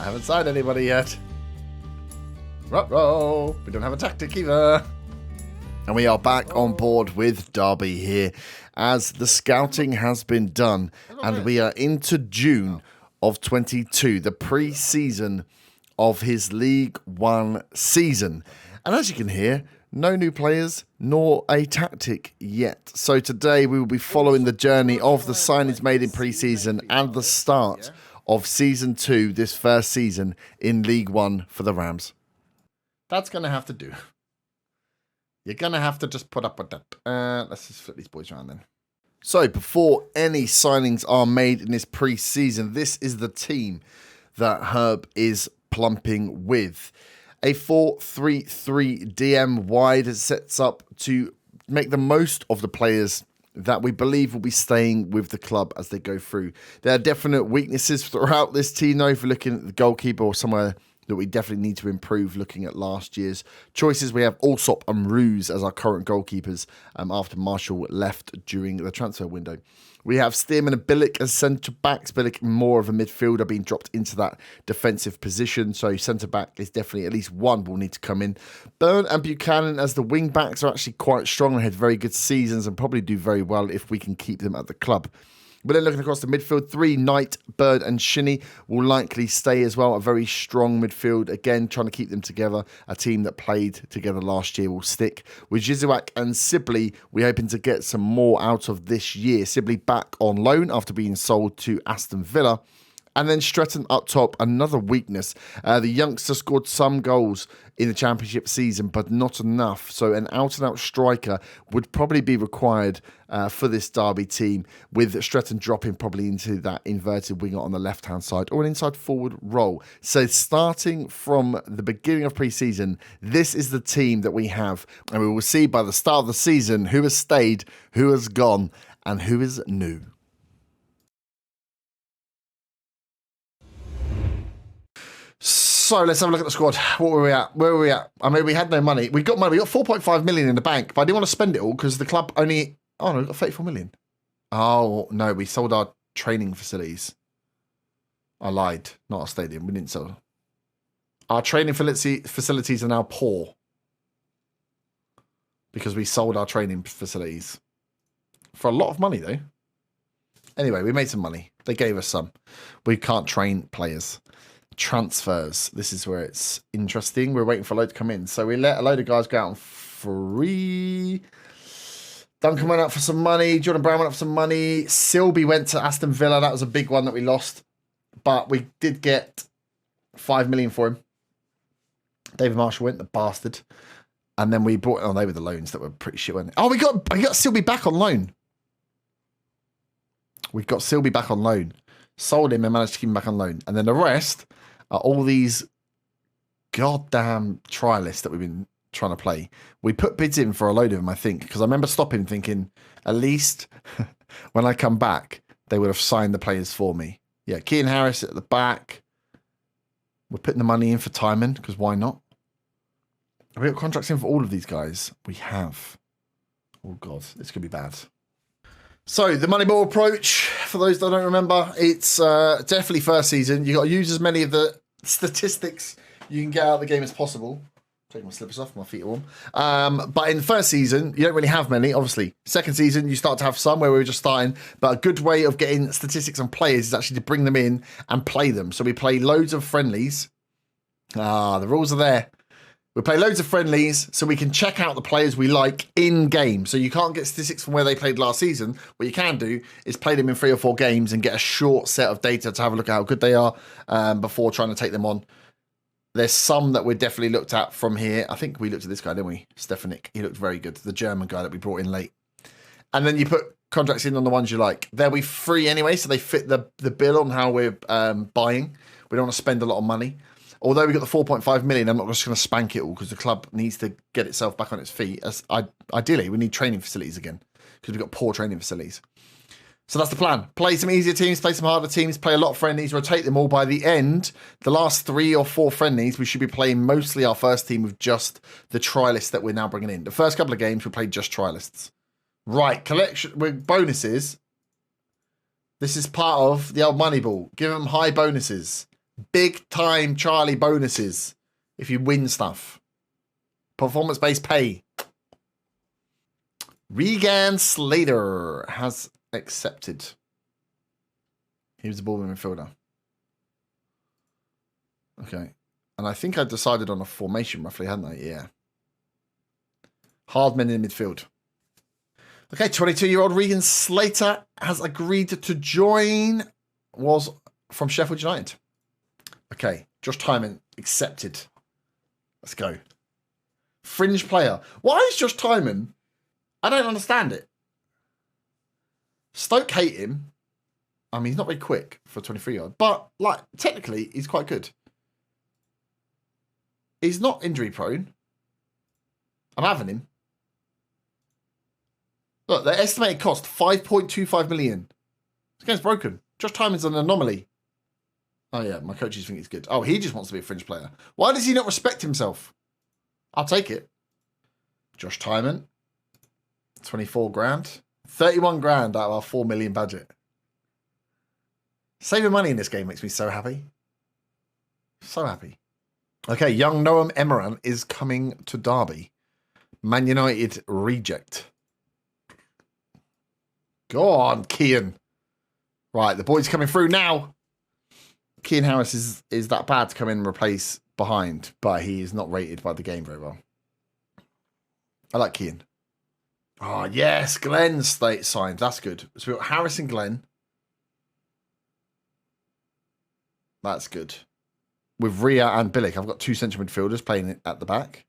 I haven't signed anybody yet. Ruh-roh. We don't have a tactic either. And we are back on board with Derby here as the scouting has been done. And we are into June of 22, the pre-season of his League One season. And as you can hear, no new players nor a tactic yet. So today we will be following the journey of the signings made in pre-season and the start of Season 2, this first season in League One for the Rams. That's going to have to do. You're going to have to just put up with that. Let's just flip these boys around then. So before any signings are made in this pre-season, this is the team that Herb is plumping with. A 4-3-3 DM wide sets up to make the most of the players that we believe will be staying with the club as they go through. There are definite weaknesses throughout this team, though, if we're looking at the goalkeeper or somewhere that we definitely need to improve looking at last year's choices. We have Allsop and Ruse as our current goalkeepers after Marshall left during the transfer window. We have Stearman and Billick as centre-backs. Billick more of a midfielder being dropped into that defensive position. So centre-back is definitely at least one will need to come in. Byrne and Buchanan as the wing-backs are actually quite strong and had very good seasons and probably do very well if we can keep them at the club. But then looking across the midfield, 3, Knight, Bird and Shinnie will likely stay as well. A very strong midfield. Again, trying to keep them together. A team that played together last year will stick. With Jizuak and Sibley, we're hoping to get some more out of this year. Sibley back on loan after being sold to Aston Villa. And then Stretton up top, another weakness. The youngster scored some goals in the championship season, but not enough. So an out-and-out striker would probably be required for this Derby team, with Stretton dropping probably into that inverted winger on the left-hand side or an inside forward role. So starting from the beginning of pre-season, this is the team that we have. And we will see by the start of the season who has stayed, who has gone, and who is new. So let's have a look at the squad. What were we at? Where were we at? I mean, we had no money. We got money. We got 4.5 million in the bank, but I didn't want to spend it all because the club only... Oh, no, we got 34 million. Oh, no, we sold our training facilities. I lied. Not our stadium. We didn't sell. Our training facilities are now poor because we sold our training facilities for a lot of money, though. Anyway, we made some money. They gave us some. We can't train players. Transfers. This is where it's interesting. We're waiting for a load to come in. So we let a load of guys go out on free. Duncan went out for some money. Jordan Brown went out for some money. Silby went to Aston Villa. That was a big one that we lost. But we did get 5 million for him. David Marshall went, the bastard. And then we brought... Oh, they were the loans that were pretty shit, weren't they? Oh, I got Silby back on loan. We got Silby back on loan. Sold him and managed to keep him back on loan. And then the rest are all these goddamn trialists that we've been trying to play. We put bids in for a load of them, I think, because I remember stopping thinking, at least when I come back, they would have signed the players for me. Yeah, Kean Harris at the back. We're putting the money in for Timon, because why not? Have we got contracts in for all of these guys? We have. Oh, God, this could be bad. So, the Moneyball approach, for those that don't remember, it's definitely first season. You've got to use as many of the statistics you can get out of the game as possible. Take my slippers off, my feet are warm. But in the first season, you don't really have many, obviously. Second season, you start to have some where we were just starting. But a good way of getting statistics on players is actually to bring them in and play them. So we play loads of friendlies. The rules are there. We play loads of friendlies so we can check out the players we like in-game. So you can't get statistics from where they played last season. What you can do is play them in 3 or 4 games and get a short set of data to have a look at how good they are before trying to take them on. There's some that we definitely looked at from here. I think we looked at this guy, didn't we? Stefanik. He looked very good. The German guy that we brought in late. And then you put contracts in on the ones you like. They'll be free anyway, so they fit the bill on how we're buying. We don't want to spend a lot of money. Although we got the 4.5 million, I'm not just going to spank it all because the club needs to get itself back on its feet. Ideally, we need training facilities again because we've got poor training facilities. So that's the plan. Play some easier teams, play some harder teams, play a lot of friendlies, rotate them all. By the end, the last 3 or 4 friendlies, we should be playing mostly our first team with just the trialists that we're now bringing in. The first couple of games, we played just trialists. Right, collection with bonuses. This is part of the old Moneyball. Give them high bonuses. Big time Charlie bonuses if you win stuff. Performance-based pay. Regan Slater has accepted. He was a ball midfielder. Okay. And I think I decided on a formation roughly, hadn't I? Yeah. Hardman in midfield. Okay, 22-year-old Regan Slater has agreed to join. Was from Sheffield United. Okay, Josh Tyman accepted. Let's go. Fringe player. Why is Josh Tyman? I don't understand it. Stoke hate him. I mean, he's not very quick for 23-year-old, but like technically, he's quite good. He's not injury prone. I'm having him. Look, their estimated cost 5.25 million. This game's broken. Josh Tyman's an anomaly. Oh yeah, my coaches think he's good. Oh, he just wants to be a fringe player. Why does he not respect himself? I'll take it. Josh Tyman, 24 grand. 31 grand out of our 4 million budget. Saving money in this game makes me so happy. So happy. Okay, young Noam Emeran is coming to Derby. Man United reject. Go on, Kean. Right, the boy's coming through now. Kean Harris is that bad to come in and replace behind, but he is not rated by the game very well. I like Kean. Oh, yes, Glenn state signed. That's good. So we've got Harris and Glenn. That's good. With Rhea and Bilic, I've got two central midfielders playing at the back.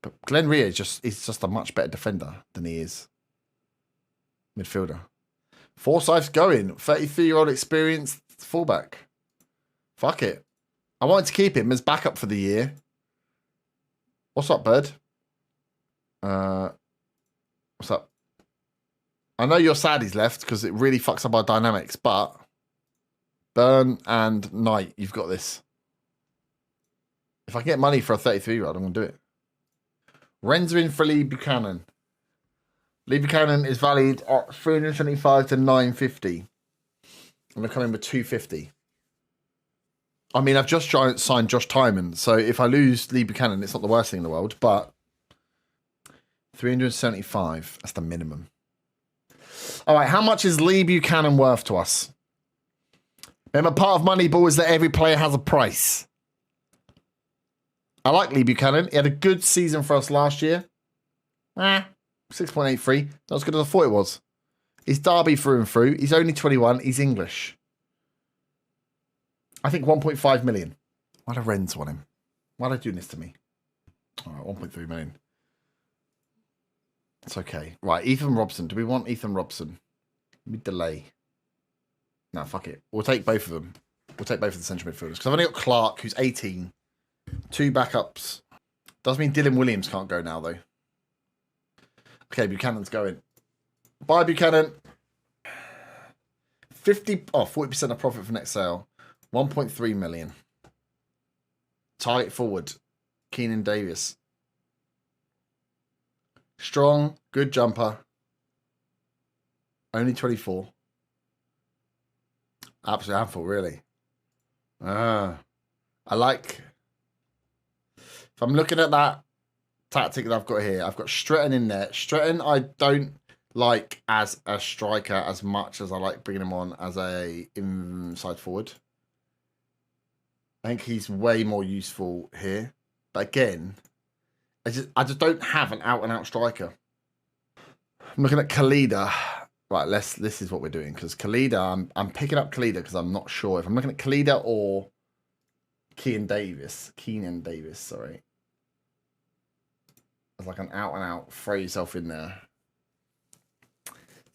But Glenn Rhea is just a much better defender than he is midfielder. Forsyth's going. 33-year-old experienced fullback. Fuck it. I wanted to keep him as backup for the year. What's up, Bird? What's up? I know you're sad he's left because it really fucks up our dynamics, but Burn and Knight, you've got this. If I can get money for a 33-year-old, I'm going to do it. Ren's in for Lee Buchanan. Lee Buchanan is valued at 375 to 950. I'm going to come in with 250. I mean, I've just signed Josh Tyman, so if I lose Lee Buchanan, it's not the worst thing in the world, but 375, that's the minimum. All right, how much is Lee Buchanan worth to us? Remember, part of Moneyball is that every player has a price. I like Lee Buchanan. He had a good season for us last year. 6.83. Not as good as I thought it was. He's Derby through and through. He's only 21. He's English. I think 1.5 million. Why do Rennes want him? Why are they doing this to me? All right, 1.3 million. It's okay. Right, Ethan Robson. Do we want Ethan Robson? Let me delay. No, fuck it. We'll take both of them. We'll take both of the central midfielders. Because I've only got Clark, who's 18. Two backups. Does mean Dylan Williams can't go now, though. Okay, Buchanan's going. Bye, Buchanan. 40% of profit for next sale. 1.3 million. Target forward. Keenan Davis. Strong, good jumper. Only 24. Absolute handful, really. I like... If I'm looking at that tactic that I've got here, I've got Stretton in there. Stretton, I don't like as a striker as much as I like bringing him on as a inside forward. I think he's way more useful here. But again, I just don't have an out-and-out striker. I'm looking at Khalida. Right, this is what we're doing. Because Khalida, I'm picking up Khalida because I'm not sure if I'm looking at Khalida or Keenan Davis, sorry. As like an out-and-out, throw yourself in there.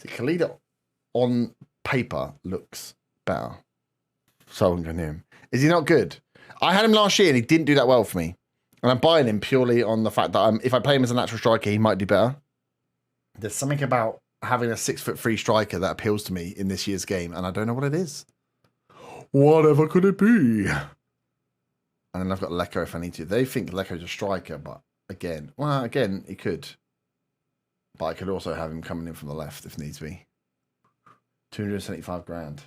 See, Khalida on paper looks better. So I'm going to him. Is he not good? I had him last year and he didn't do that well for me. And I'm buying him purely on the fact that if I play him as a natural striker, he might do better. There's something about having a 6'3" striker that appeals to me in this year's game, and I don't know what it is. Whatever could it be? And then I've got Lecco if I need to. They think Lecco's a striker, but again, he could. But I could also have him coming in from the left if needs be. 275 grand.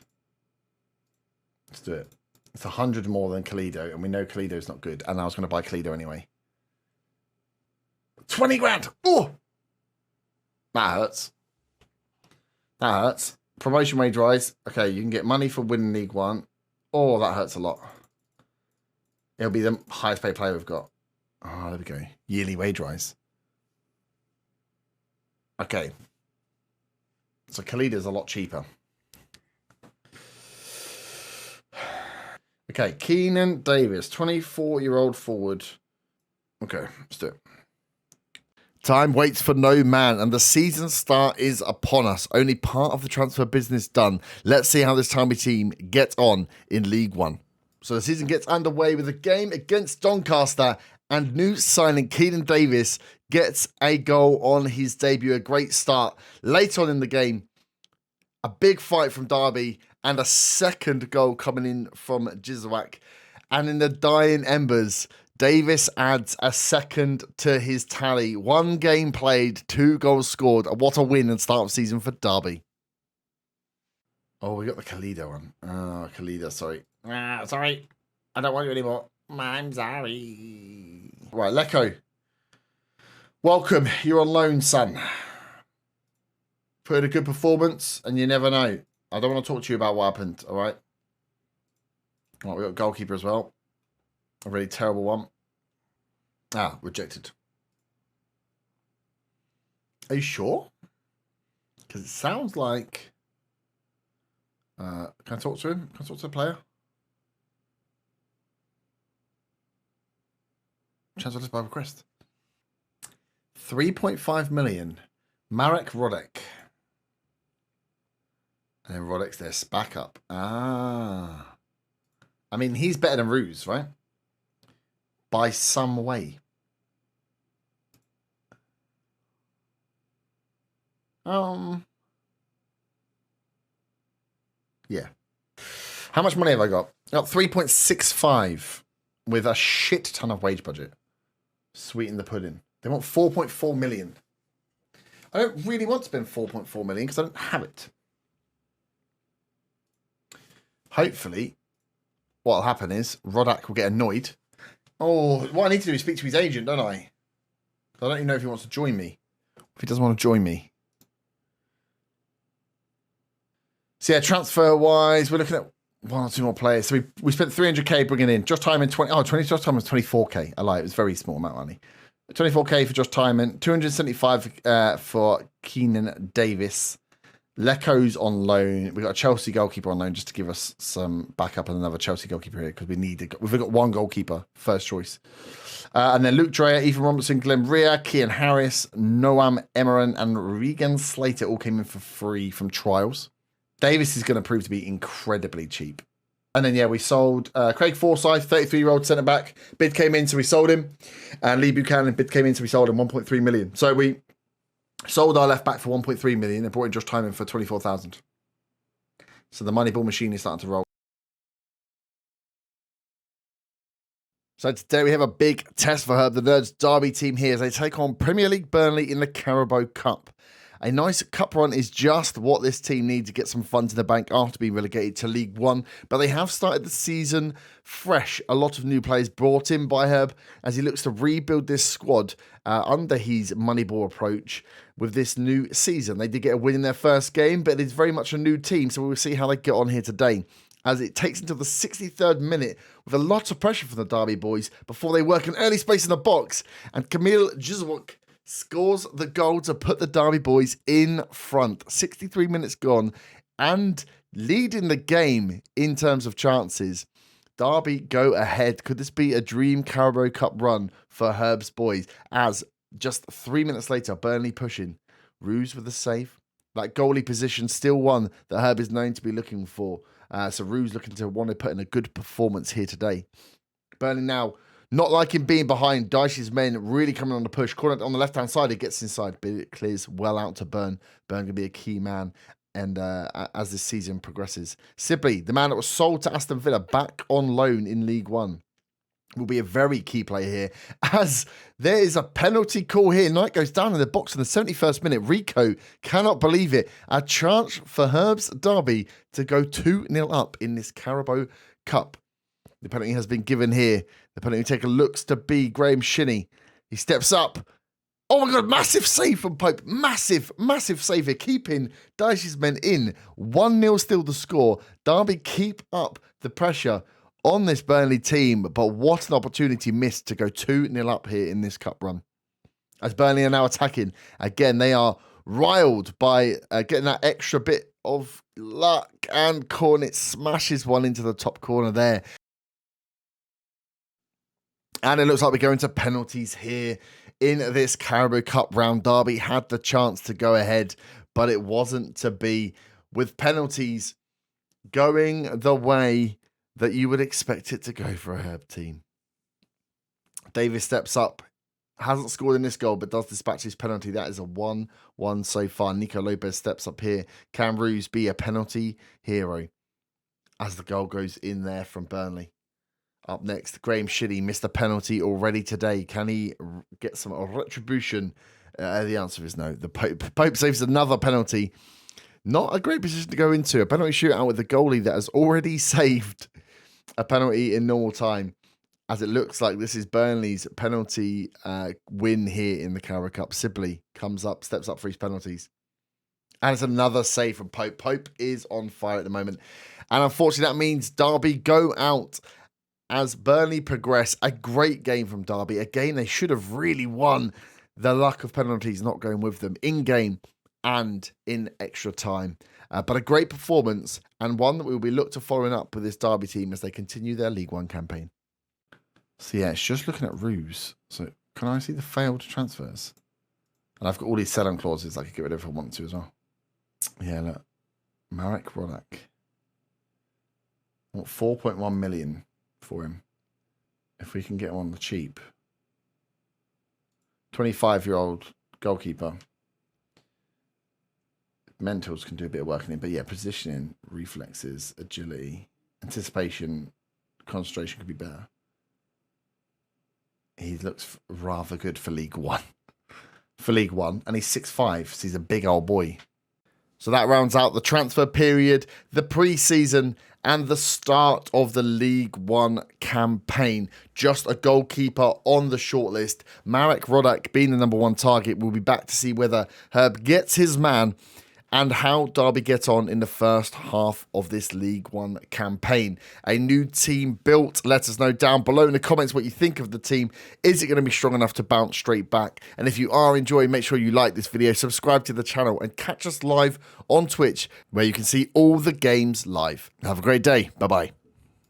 Let's do it. It's 100 more than Kalido, and we know Kalido's not good. And I was going to buy Kalido anyway. 20 grand. Oh, that hurts. That hurts. Promotion wage rise. Okay, you can get money for winning League One. Oh, that hurts a lot. It'll be the highest paid player we've got. Oh, there we go. Yearly wage rise. Okay. So Kalida's a lot cheaper. Okay, Keenan Davis, 24-year-old forward. Okay, let's do it. Time waits for no man, and the season start is upon us. Only part of the transfer business done. Let's see how this Tommy team gets on in League One. So the season gets underway with a game against Doncaster, and new signing Keenan Davis gets a goal on his debut. A great start. Later on in the game, a big fight from Derby, and a second goal coming in from Jizwak. And in the dying embers, Davis adds a second to his tally. 1 game played, 2 goals scored. What a win and start of season for Derby. Oh, we got the Kalido one. Oh, Kalido, sorry. Sorry. I don't want you anymore. I'm sorry. Right, Lecco. Welcome. You're on loan, son. Put in a good performance, and you never know. I don't want to talk to you about what happened, all right? All right, we got goalkeeper as well. A really terrible one. Ah, rejected. Are you sure? Because it sounds like... can I talk to him? Can I talk to the player? Transfer list by request. 3.5 million. Marek Rodek. And then Rodek's their backup. Ah. I mean, he's better than Ruse, right? By some way. Yeah. How much money have I got? I got 3.65 with a shit ton of wage budget. Sweeten the pudding. They want 4.4 million. I don't really want to spend 4.4 million because I don't have it. Hopefully, what will happen is Rodak will get annoyed. Oh, what I need to do is speak to his agent, don't I? I don't even know if he wants to join me. If he doesn't want to join me. So yeah, transfer-wise, we're looking at 1 or 2 more players. So we spent 300k bringing in. Josh Timon, Josh Timon was 24k. I lied, it was a very small amount of money. 24k for Josh Timon, 275 for Keenan Davis. Lecco's on loan. We've got a Chelsea goalkeeper on loan just to give us some backup, and another Chelsea goalkeeper here because we've got 1 goalkeeper, first choice. And then Luke Dreyer, Ethan Robertson, Glenn Rea, Kian Harris, Noam Emeran, and Regan Slater all came in for free from trials. Davis is going to prove to be incredibly cheap. And then, yeah, we sold Craig Forsyth, 33-year-old centre-back. Bid came in, so we sold him. And Lee Buchanan, bid came in, so we sold him 1.3 million. So we sold our left back for 1.3 million and brought in Josh Timon for 24,000. So the Moneyball machine is starting to roll. So today we have a big test for Herb the Nerd's Derby team here as they take on Premier League Burnley in the Carabao Cup. A nice cup run is just what this team needs to get some funds in the bank after being relegated to League One. But they have started the season fresh. A lot of new players brought in by Herb as he looks to rebuild this squad under his Moneyball approach with this new season. They did get a win in their first game, but it's very much a new team. So we'll see how they get on here today, as it takes until the 63rd minute with a lot of pressure from the Derby boys before they work an early space in the box. And Kamil Jizwak scores the goal to put the Derby boys in front. 63 minutes gone and leading the game in terms of chances. Derby go ahead. Could this be a dream Carabao Cup run for Herb's boys? As just 3 minutes later, Burnley pushing. Ruse with the save. That goalie position still one that Herb is known to be looking for. So Ruse looking to want to put in a good performance here today. Burnley now not liking being behind. Dyche's men really coming on the push. Corner on the left-hand side, it gets inside, but it clears well out to Burn. Burn going to be a key man and as this season progresses. Sibley, the man that was sold to Aston Villa, back on loan in League One, will be a very key player here, as there is a penalty call here. Knight goes down in the box in the 71st minute. Rico cannot believe it. A chance for Herb's Derby to go 2-0 up in this Carabao Cup. The penalty has been given here. The penalty taker looks to be Graham Shinney. He steps up. Oh my God, massive save from Pope. Massive, massive save here. Keeping Dyche's men in. 1-0 still the score. Derby keep up the pressure on this Burnley team, but what an opportunity missed to go 2-0 up here in this cup run. As Burnley are now attacking, again, they are riled by getting that extra bit of luck, and Cornet smashes one into the top corner there. And it looks like we're going to penalties here in this Carabao Cup round. Derby had the chance to go ahead, but it wasn't to be, with penalties going the way that you would expect it to go for a Herb team. Davis steps up, hasn't scored in this goal, but does dispatch his penalty. That is a 1-1 so far. Nico Lopez steps up here. Can Roos be a penalty hero as the goal goes in there from Burnley? Up next, Graham Shinney missed a penalty already today. Can he get some retribution? The answer is no. The Pope saves another penalty. Not a great position to go into. A penalty shootout with the goalie that has already saved a penalty in normal time. As it looks like this is Burnley's penalty win here in the Carabao Cup. Sibley comes up, steps up for his penalties. And it's another save from Pope. Pope is on fire at the moment. And unfortunately, that means Derby go out as Burnley progress. A great game from Derby. A game they should have really won. The luck of penalties not going with them in game and in extra time. But a great performance, and one that we will be looked to following up with this Derby team as they continue their League One campaign. So yeah, it's just looking at Roos. So can I see the failed transfers? And I've got all these sell-on clauses I could get rid of if I want to as well. Yeah, look. Marek Rodak. I want 4.1 million for him. If we can get him on the cheap. 25-year-old goalkeeper. Mentals can do a bit of work in him. But yeah, positioning, reflexes, agility, anticipation, concentration could be better. He looks rather good for League One. For League One. And he's 6'5", so he's a big old boy. So that rounds out the transfer period, the pre-season, and the start of the League One campaign. Just a goalkeeper on the shortlist. Marek Rodak being the #1 target. We'll be back to see whether Herb gets his man and how Derby get on in the first half of this League One campaign. A new team built. Let us know down below in the comments what you think of the team. Is it going to be strong enough to bounce straight back? And if you are enjoying, make sure you like this video, subscribe to the channel, and catch us live on Twitch, where you can see all the games live. Have a great day. Bye-bye.